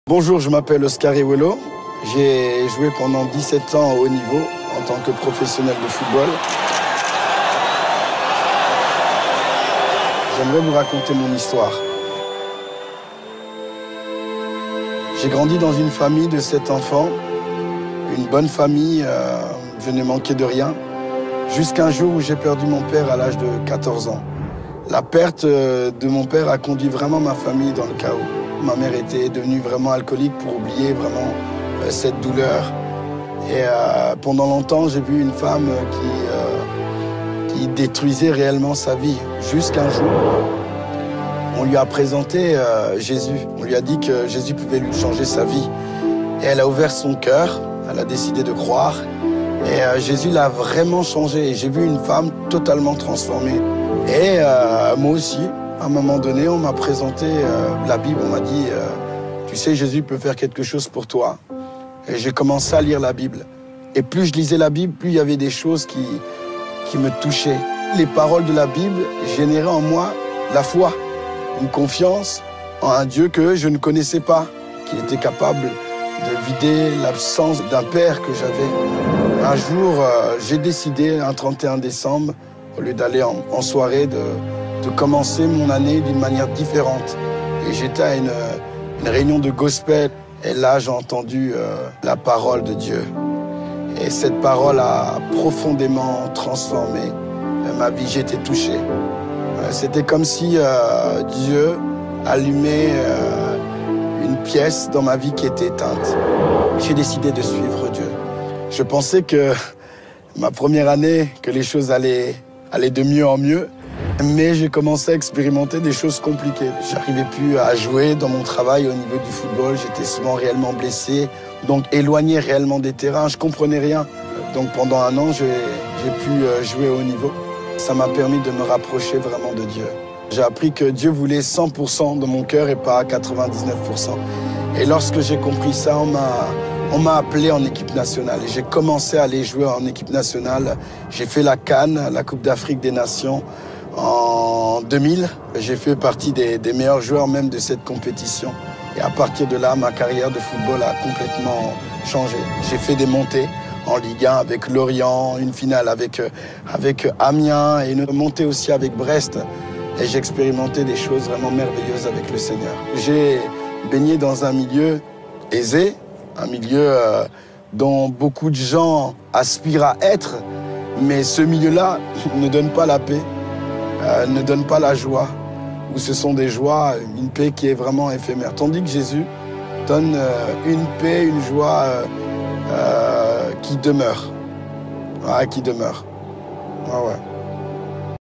Bonjour, je m'appelle Oscar Ewelo. J'ai joué pendant 17 ans au haut niveau en tant que professionnel de football. J'aimerais vous raconter mon histoire. J'ai grandi dans une famille de 7 enfants, une bonne famille, je n'ai manqué de rien, jusqu'à un jour où j'ai perdu mon père à l'âge de 14 ans. La perte de mon père a conduit vraiment ma famille dans le chaos. Ma mère était devenue vraiment alcoolique pour oublier vraiment cette douleur. Et pendant longtemps, j'ai vu une femme qui détruisait réellement sa vie. Jusqu'un jour, on lui a présenté Jésus. On lui a dit que Jésus pouvait lui changer sa vie. Et elle a ouvert son cœur, elle a décidé de croire. Et Jésus l'a vraiment changé. J'ai vu une femme totalement transformée. Et moi aussi, à un moment donné, on m'a présenté la Bible. On m'a dit, tu sais, Jésus peut faire quelque chose pour toi. Et j'ai commencé à lire la Bible. Et plus je lisais la Bible, plus il y avait des choses qui me touchaient. Les paroles de la Bible généraient en moi la foi, une confiance en un Dieu que je ne connaissais pas, qui était capable de vider l'absence d'un père que j'avais. Un jour, j'ai décidé, un 31 décembre, au lieu d'aller en soirée, de commencer mon année d'une manière différente. Et j'étais à une réunion de gospel. Et là, j'ai entendu la parole de Dieu. Et cette parole a profondément transformé ma vie. J'étais touché. C'était comme si Dieu allumait une pièce dans ma vie qui était éteinte. J'ai décidé de suivre Dieu. Je pensais que ma première année, que les choses allaient de mieux en mieux. Mais j'ai commencé à expérimenter des choses compliquées. J'arrivais plus à jouer dans mon travail au niveau du football. J'étais souvent réellement blessé, donc éloigné réellement des terrains. Je comprenais rien. Donc pendant un an, j'ai pu jouer au haut niveau. Ça m'a permis de me rapprocher vraiment de Dieu. J'ai appris que Dieu voulait 100% de mon cœur et pas 99%. Et lorsque j'ai compris ça, on m'a appelé en équipe nationale. Et j'ai commencé à aller jouer en équipe nationale. J'ai fait la CAN, la Coupe d'Afrique des Nations. En 2000, j'ai fait partie des meilleurs joueurs même de cette compétition. Et à partir de là, ma carrière de football a complètement changé. J'ai fait des montées en Ligue 1 avec Lorient, une finale avec Amiens et une montée aussi avec Brest. Et j'ai expérimenté des choses vraiment merveilleuses avec le Seigneur. J'ai baigné dans un milieu aisé, un milieu dont beaucoup de gens aspirent à être, mais ce milieu-là ne donne pas la paix. Ne donne pas la joie, où ce sont des joies, une paix qui est vraiment éphémère. Tandis que Jésus donne une paix, une joie qui demeure. Qui demeure. Ouais.